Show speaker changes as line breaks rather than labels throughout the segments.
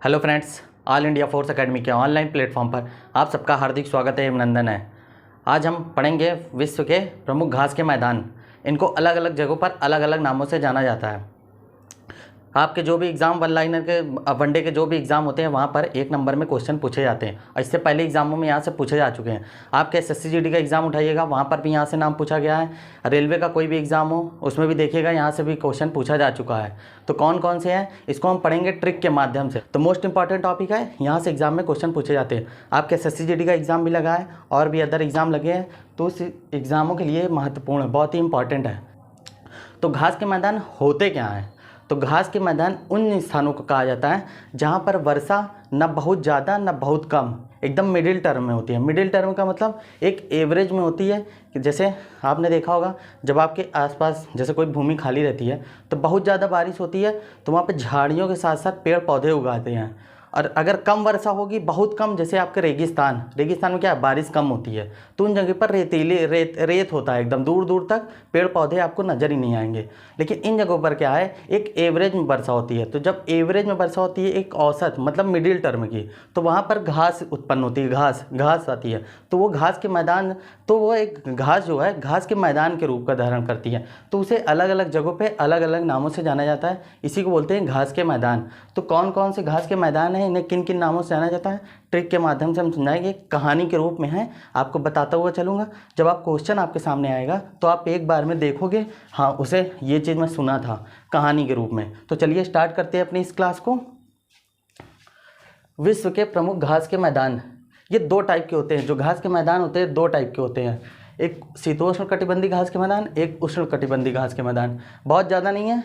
Hello friends, all India force academy के online platform पर आप सबका हार्दिक स्वागत है, अभिनंदन है। आज हम पढ़ेंगे विश्व के प्रमुख घास के मैदान। इनको अलग अलग जगहों पर अलग अलग नामों से जाना जाता है। आपके जो भी एग्ज़ाम वन लाइनर के वनडे के जो भी एग्ज़ाम होते हैं वहाँ पर एक नंबर में क्वेश्चन पूछे जाते हैं और इससे पहले एग्जामों में यहाँ से पूछे जा चुके हैं। आपके एसएससी जीडी का एग्ज़ाम उठाइएगा, वहाँ पर भी यहाँ से नाम पूछा गया है। रेलवे का कोई भी एग्ज़ाम हो उसमें भी देखिएगा, यहाँ से भी क्वेश्चन पूछा जा चुका है। तो कौन कौन से हैं इसको हम पढ़ेंगे ट्रिक के माध्यम से। तो मोस्ट इंपॉर्टेंट टॉपिक है, यहाँ से एग्ज़ाम में क्वेश्चन पूछे जाते हैं। आपके एसएससी जीडी का एग्ज़ाम भी लगा है और भी अदर एग्ज़ाम लगे हैं, तो उस एग्ज़ामों के लिए महत्वपूर्ण है, बहुत ही इंपॉर्टेंट है। तो घास के मैदान होते क्या हैं? तो घास के मैदान उन स्थानों को कहा जाता है जहाँ पर वर्षा न बहुत ज़्यादा न बहुत कम, एकदम मिडिल टर्म में होती है। मिडिल टर्म का मतलब एक एवरेज में होती है कि जैसे आपने देखा होगा जब आपके आसपास जैसे कोई भूमि खाली रहती है तो बहुत ज़्यादा बारिश होती है तो वहाँ पे झाड़ियों के साथ साथ पेड़ पौधे उगाते हैं। और अगर कम वर्षा होगी, बहुत कम, जैसे आपके रेगिस्तान में क्या है, बारिश कम होती है, तो उन जगह पर रेत होता है, एकदम दूर दूर तक पेड़ पौधे आपको नज़र ही नहीं आएंगे। लेकिन इन जगहों पर क्या है, एक एवरेज में वर्षा होती है। तो जब एवरेज में वर्षा होती है, एक औसत मतलब मिडिल टर्म की, तो वहाँ पर घास उत्पन्न होती है, घास आती है। तो वो घास के मैदान, तो वो एक घास जो है घास के मैदान के रूप का धारण करती है। तो उसे अलग अलग जगहों पे अलग अलग नामों से जाना जाता है, इसी को बोलते हैं घास के मैदान। तो कौन कौन से घास के मैदान हैं, इन्हें किन किन नामों से जाना जाता है, ट्रिक के माध्यम से हम समझाएंगे। कहानी के रूप में है, आपको बताता हुआ चलूँगा। जब आप क्वेश्चन आपके सामने आएगा तो आप एक बार में देखोगे, हाँ उसे ये चीज़ मैं सुना था कहानी के रूप में। तो चलिए स्टार्ट करते हैं अपनी इस क्लास को। विश्व के प्रमुख घास के मैदान, ये दो टाइप के होते हैं। जो घास के मैदान होते हैं दो टाइप के होते हैं, एक शीतोष्ण कटिबंधीय घास के मैदान, एक उष्ण कटिबंधीय घास के मैदान। बहुत ज़्यादा नहीं है,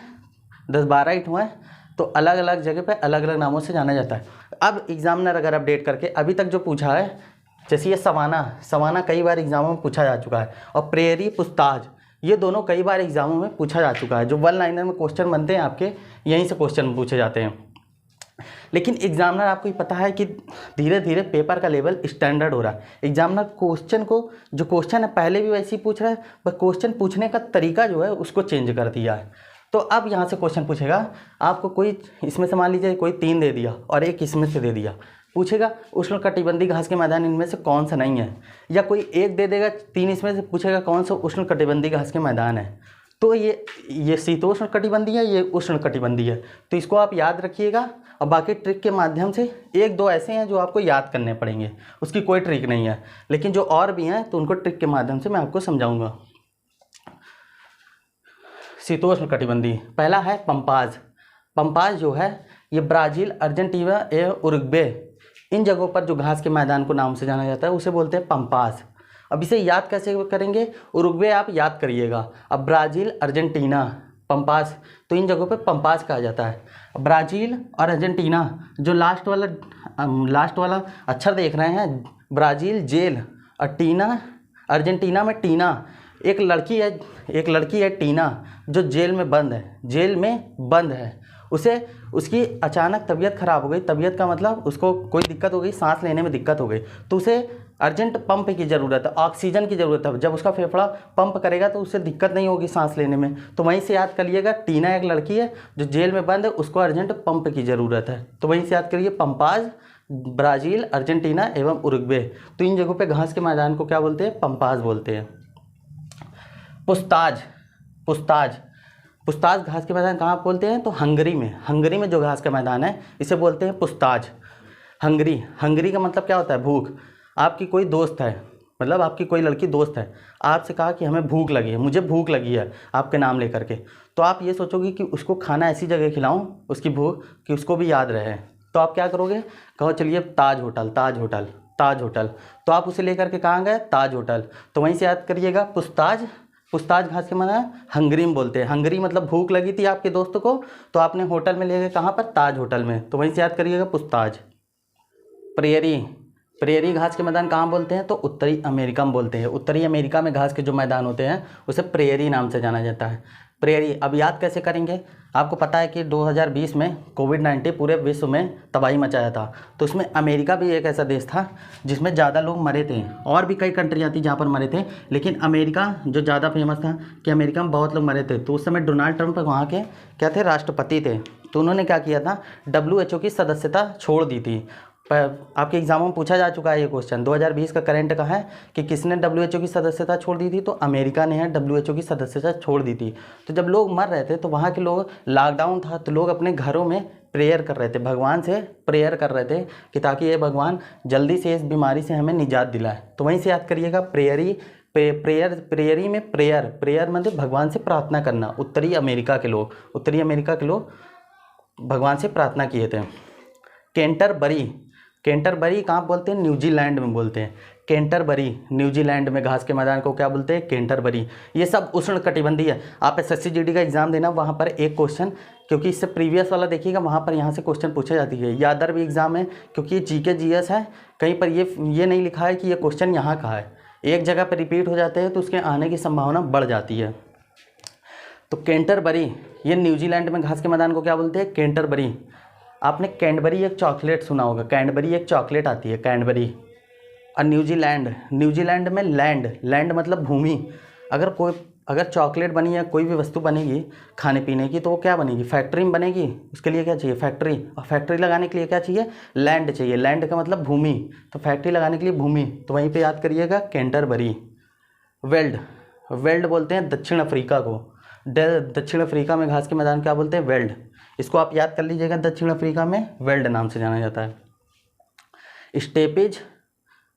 10-12 ही हुए हैं, तो अलग अलग जगह पे अलग अलग नामों से जाना जाता है। अब एग्जामिनर अगर अपडेट करके अभी तक जो पूछा है, जैसे ये सवाना कई बार एग्जामों में पूछा जा चुका है, और प्रेयरी पुस्ताज, ये दोनों कई बार एग्जामों में पूछा जा चुका है। जो वन लाइनर में क्वेश्चन बनते हैं आपके, यहीं से क्वेश्चन पूछे जाते हैं। लेकिन एग्जामिनर, आपको ही पता है कि धीरे धीरे पेपर का लेवल स्टैंडर्ड हो रहा है। एग्जामिनर क्वेश्चन को, जो क्वेश्चन है पहले भी वैसे ही पूछ रहा है, पर क्वेश्चन पूछने का तरीका जो है उसको चेंज कर दिया है। तो अब यहाँ से क्वेश्चन पूछेगा आपको, कोई इसमें से मान लीजिए कोई 3 दे दिया और एक इसमें से दे दिया, पूछेगा उष्ण कटिबंधीय घास के मैदान इनमें से कौन सा नहीं है। या कोई एक दे देगा 3 इसमें से, पूछेगा कौन सा उष्ण कटिबंधीय घास के मैदान है। तो ये शीतोष्ण कटिबंधीय है, ये उष्ण कटिबंधीय है। तो इसको आप याद रखिएगा। और बाकी ट्रिक के माध्यम से 1-2 ऐसे हैं जो आपको याद करने पड़ेंगे, उसकी कोई ट्रिक नहीं है। लेकिन जो और भी हैं तो उनको ट्रिक के माध्यम से मैं आपको समझाऊंगा। शीतोष्ण कटिबंधीय, पहला है पंपाज। पंपाज जो है ये ब्राज़ील, अर्जेंटीना एवं उरुग्वे, इन जगहों पर जो घास के मैदान को नाम से जाना जाता है उसे बोलते हैं पंपाज। अब इसे याद कैसे करेंगे, उरुग्वे आप याद करिएगा, अब ब्राज़ील, अर्जेंटीना, पंपाज, तो इन जगहों पे पंपाज कहा जाता है। ब्राज़ील और अर्जेंटीना, जो लास्ट वाला अक्षर देख रहे हैं, ब्राज़ील जेल और टीना, अर्जेंटीना में टीना, एक लड़की है टीना, जो जेल में बंद है। उसकी अचानक तबीयत खराब हो गई। तबीयत का मतलब उसको कोई दिक्कत हो गई, सांस लेने में दिक्कत हो गई, तो उसे अर्जेंट पंप की ज़रूरत है, ऑक्सीजन की ज़रूरत है। जब उसका फेफड़ा पंप करेगा तो उसे दिक्कत नहीं होगी सांस लेने में। तो वहीं से याद कर लिएगा, टीना एक लड़की है जो जेल में बंद है, उसको अर्जेंट पंप की ज़रूरत है। तो वहीं से याद करिए, पंपाज, ब्राज़ील, अर्जेंटीना एवं उरुग्वे। तो इन जगहों पर घास के मैदान को क्या बोलते हैं, पंपाज बोलते हैं। पुस्ताज घास के मैदान कहाँ बोलते हैं, तो हंगरी में जो घास का मैदान है इसे बोलते हैं पुस्ताज। हंगरी का मतलब क्या होता है, भूख। आपकी कोई दोस्त है, मतलब आपकी कोई लड़की दोस्त है, आपसे कहा कि हमें भूख लगी है, मुझे भूख लगी है, आपके नाम लेकर के। तो आप ये सोचोगे कि उसको खाना ऐसी जगह खिलाऊं उसकी भूख कि उसको भी याद रहे। तो आप क्या करोगे, कहो चलिए ताज होटल। तो आप उसे लेकर के कहाँ गए, ताज होटल। तो वहीं से याद करिएगा, पुस्ताज घास के मैदान हंगरी में बोलते हैं। हंगरी मतलब भूख लगी थी आपके दोस्त को, तो आपने होटल में ले गए, कहाँ पर, ताज होटल में। तो वहीं से याद करिएगा पुस्ताज। प्रेयरी घास के मैदान कहाँ बोलते हैं, तो उत्तरी अमेरिका में बोलते हैं। उत्तरी अमेरिका में घास के जो मैदान होते हैं उसे प्रेयरी नाम से जाना जाता है। प्रेयरी। अब याद कैसे करेंगे, आपको पता है कि 2020 में कोविड-19 पूरे विश्व में तबाही मचाया था, तो उसमें अमेरिका भी एक ऐसा देश था जिसमें ज़्यादा लोग मरे थे। और भी कई कंट्रियाँ थी जहाँ पर मरे थे, लेकिन अमेरिका जो ज़्यादा फेमस था कि अमेरिका में बहुत लोग मरे थे। तो उस समय डोनाल्ड ट्रंप वहाँ के क्या थे, राष्ट्रपति थे। तो उन्होंने क्या किया था, WHO की सदस्यता छोड़ दी थी। पर आपके एग्जामों में पूछा जा चुका है ये क्वेश्चन, 2020 का करंट का है कि किसने WHO की सदस्यता छोड़ दी थी, तो अमेरिका ने है WHO की सदस्यता छोड़ दी थी। तो जब लोग मर रहे थे तो वहाँ के लोग, लॉकडाउन था तो लोग अपने घरों में प्रेयर कर रहे थे, भगवान से प्रेयर कर रहे थे कि ताकि ये भगवान जल्दी से इस बीमारी से हमें निजात दिलाए। तो वहीं से याद करिएगा, प्रेयरी में प्रेयर मतलब भगवान से प्रार्थना करना। उत्तरी अमेरिका के लोग भगवान से प्रार्थना किए थे। कैंटरबरी कहाँ बोलते हैं, न्यूजीलैंड में बोलते हैं। कैंटरबरी न्यूजीलैंड में घास के मैदान को क्या बोलते हैं, कैंटरबरी। ये सब उष्णकटिबंधीय है। आप SSC GD का एग्जाम देना, वहाँ पर एक क्वेश्चन, क्योंकि इससे प्रीवियस वाला देखिएगा, वहाँ पर यहाँ से क्वेश्चन पूछे जाती है। यादर भी एग्जाम है, क्योंकि ये GK GS है, कहीं पर ये नहीं लिखा है कि ये क्वेश्चन यहाँ का है। एक जगह पर रिपीट हो जाते हैं तो उसके आने की संभावना बढ़ जाती है। तो कैंटरबरी, ये न्यूजीलैंड में घास के मैदान को क्या बोलते हैं, कैंटरबरी। आपने कैडबरी एक चॉकलेट सुना होगा, कैडबरी एक चॉकलेट आती है, कैडबरी। और न्यूजीलैंड में लैंड मतलब भूमि। अगर चॉकलेट बनी है, कोई भी वस्तु बनेगी खाने पीने की, तो वो क्या बनेगी, फैक्ट्री में बनेगी। उसके लिए क्या चाहिए, फैक्ट्री। और फैक्ट्री लगाने के लिए क्या चाहिए, लैंड चाहिए। लैंड का मतलब भूमि, तो फैक्ट्री लगाने के लिए भूमि। तो वहीं पे याद करिएगा कैंटरबरी। वेल्ड बोलते हैं दक्षिण अफ्रीका को। दक्षिण अफ्रीका में घास के मैदान क्या बोलते हैं, वेल्ड। इसको आप याद कर लीजिएगा, दक्षिण अफ्रीका में वेल्ड नाम से जाना जाता है। स्टेपेज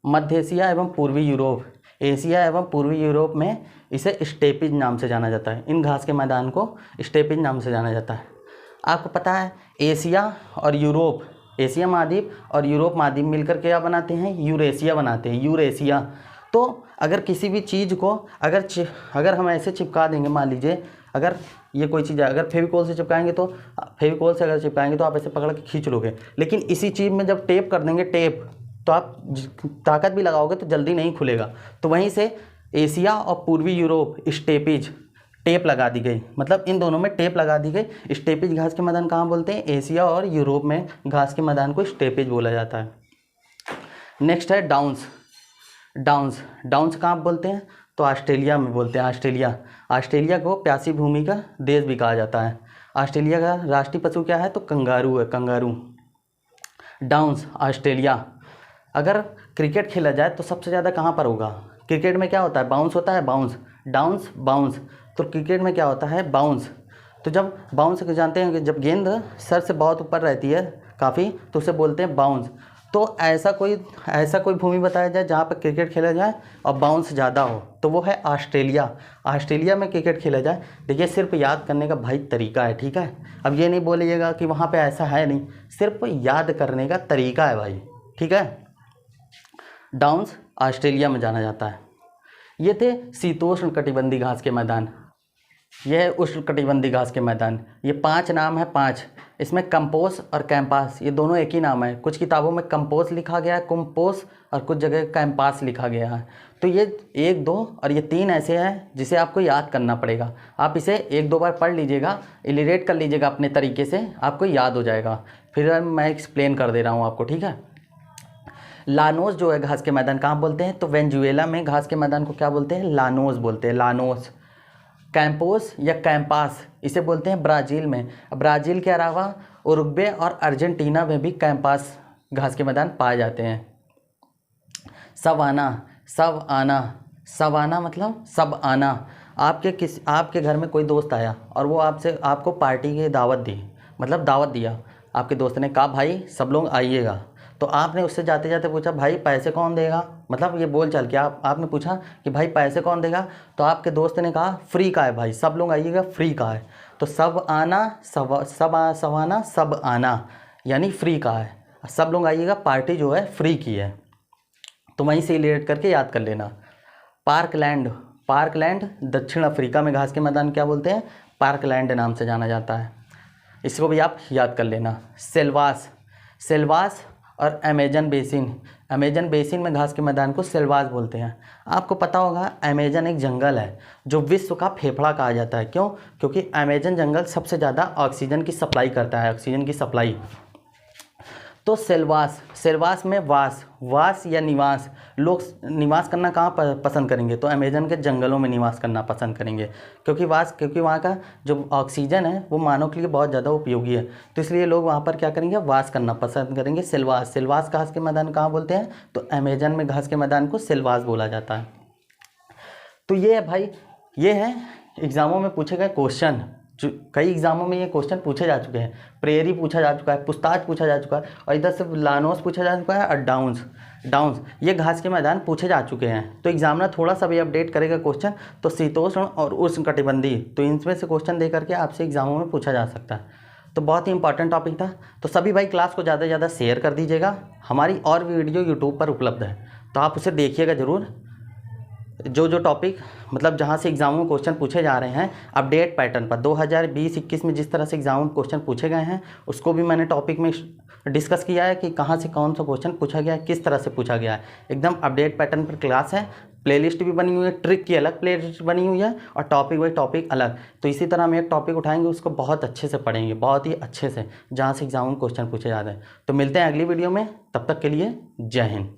मध्य एशिया एवं पूर्वी यूरोप, एशिया एवं पूर्वी यूरोप में इसे स्टेपेज नाम से जाना जाता है। इन घास के मैदान को स्टेपेज नाम से जाना जाता है। आपको पता है एशिया और यूरोप, एशिया महाद्वीप और यूरोप महाद्वीप मिलकर क्या बनाते हैं, यूरेशिया बनाते हैं, यूरेशिया। तो अगर किसी भी चीज़ को अगर हम ऐसे चिपका देंगे, मान लीजिए अगर ये कोई चीज़ है, अगर फेविकोल से चिपकाएंगे तो आप ऐसे पकड़ के खींच लोगे। लेकिन इसी चीज़ में जब टेप कर देंगे, तो आप ताकत भी लगाओगे तो जल्दी नहीं खुलेगा। तो वहीं से एशिया और पूर्वी यूरोप स्टेपेज, टेप लगा दी गई, मतलब इन दोनों में टेप लगा दी गई। स्टेपेज घास के मैदान कहाँ बोलते हैं, एशिया और यूरोप में घास के मैदान को स्टेपेज बोला जाता है। नेक्स्ट है डाउन्स कहाँ बोलते हैं, तो ऑस्ट्रेलिया में बोलते हैं। ऑस्ट्रेलिया को प्यासी भूमि का देश भी कहा जाता है। ऑस्ट्रेलिया का राष्ट्रीय पशु क्या है, तो कंगारू है, कंगारू। Downs Australia. अगर क्रिकेट खेला जाए तो सबसे ज़्यादा कहाँ पर होगा, क्रिकेट में क्या होता है, बाउंस होता है, बाउंस। तो क्रिकेट में क्या होता है, बाउंस। तो जब बाउंस जानते हैं कि जब गेंद सर से बहुत ऊपर रहती है काफ़ी, तो उसे बोलते हैं बाउंस। तो ऐसा कोई भूमि बताया जाए जहाँ पर क्रिकेट खेला जाए और बाउंस ज़्यादा हो, तो वो है ऑस्ट्रेलिया। ऑस्ट्रेलिया में क्रिकेट खेला जाए। देखिए, सिर्फ याद करने का भाई तरीका है, ठीक है। अब ये नहीं बोलिएगा कि वहाँ पे ऐसा है नहीं, सिर्फ याद करने का तरीका है भाई, ठीक है। डाउन्स ऑस्ट्रेलिया में जाना जाता है। ये थे शीतोष्ण कटिबंधीय घास के मैदान, यह है उष्णकटिबंधीय घास के मैदान। ये 5 नाम है, 5। इसमें कंपोस और कैंपास ये दोनों एक ही नाम है। कुछ किताबों में कंपोस लिखा गया है, कुम्पोस, और कुछ जगह कैंपास लिखा गया है। तो ये 1, 2 और ये 3 ऐसे हैं जिसे आपको याद करना पड़ेगा। आप इसे 1-2 बार पढ़ लीजिएगा, इलिरेट कर लीजिएगा अपने तरीके से, आपको याद हो जाएगा। फिर मैं एक्सप्लेन कर दे रहा हूँ आपको, ठीक है। लानोस जो है घास के मैदान कहाँ बोलते हैं, तो वेनेजुएला में घास के मैदान को क्या बोलते हैं, लानोस बोलते हैं, लानोस। कैंपोस या कैंपास इसे बोलते हैं ब्राज़ील में। ब्राज़ील के अलावा उरुग्वे और अर्जेंटीना में भी कैंपास घास के मैदान पाए जाते हैं। सवाना मतलब सब आना। आपके घर में कोई दोस्त आया और वो आपको पार्टी की दावत दी, मतलब दावत दिया। आपके दोस्त ने कहा भाई सब लोग आइएगा, तो आपने उससे जाते जाते पूछा भाई पैसे कौन देगा, मतलब ये बोल चाल के आपने पूछा कि भाई पैसे कौन देगा, तो आपके दोस्त ने कहा फ्री का है भाई, सब लोग आइएगा, फ्री का है। तो सब आना सब आना यानी फ्री का है, सब लोग आइएगा, पार्टी जो है फ्री की है। तो वहीं से रिलेट करके याद कर लेना। पार्कलैंड दक्षिण अफ्रीका में घास के मैदान क्या बोलते हैं, पार्कलैंड नाम से जाना जाता है, इसको भी आप याद कर लेना। सेल्वास और अमेजन बेसिन। अमेजन बेसिन में घास के मैदान को सेलवास बोलते हैं। आपको पता होगा अमेजन एक जंगल है जो विश्व का फेफड़ा कहा जाता है। क्यों? क्योंकि अमेजन जंगल सबसे ज़्यादा ऑक्सीजन की सप्लाई करता है, ऑक्सीजन की सप्लाई। तो सेलवास, सेलवास में वास या निवास, लोग निवास करना कहाँ पसंद करेंगे? तो अमेजन के जंगलों में निवास करना पसंद करेंगे, क्योंकि वहाँ का जो ऑक्सीजन है वो मानव के लिए बहुत ज़्यादा उपयोगी है। तो इसलिए लोग वहाँ पर क्या करेंगे? वास करना पसंद करेंगे। सेलवास घास के मैदान कहाँ बोलते हैं? तो अमेजन में घास के मैदान को सेलवास बोला जाता है। तो ये है भाई, ये है एग्ज़ामों में पूछे गए क्वेश्चन। जो कई एग्जामों में ये क्वेश्चन पूछे जा चुके हैं। प्रेयरी पूछा जा चुका है, पुछताछ पूछा जा चुका है, और इधर से लानोस पूछा जा चुका है, और डाउन्स ये घास के मैदान पूछे जा चुके हैं। तो एग्जामिनर थोड़ा सा भी अपडेट करेगा क्वेश्चन, तो शीतोष्ण और उष्णकटिबंधीय, तो इनमें से क्वेश्चन दे करके आपसे एग्जामों में पूछा जा सकता है। तो बहुत ही इंपॉर्टेंट टॉपिक था। तो सभी भाई क्लास को ज़्यादा से ज़्यादा शेयर कर दीजिएगा। हमारी और भी वीडियो यूट्यूब पर उपलब्ध है, तो आप उसे देखिएगा ज़रूर। जो टॉपिक मतलब जहाँ से एग्जामों में क्वेश्चन पूछे जा रहे हैं अपडेट पैटर्न पर 2020-21 में जिस तरह से एग्जाम में क्वेश्चन पूछे गए हैं, उसको भी मैंने टॉपिक में डिस्कस किया है कि कहाँ से कौन सा क्वेश्चन पूछा गया है, किस तरह से पूछा गया है। एकदम अपडेट पैटर्न पर क्लास है। प्लेलिस्ट भी बनी हुई है, ट्रिक की अलग प्लेलिस्ट बनी हुई है, और टॉपिक वाइज टॉपिक अलग। तो इसी तरह हम एक टॉपिक उठाएंगे, उसको बहुत अच्छे से पढ़ेंगे, बहुत ही अच्छे से, जहाँ से एग्जाम में क्वेश्चन पूछे जाते हैं। तो मिलते हैं अगली वीडियो में, तब तक के लिए जय हिंद।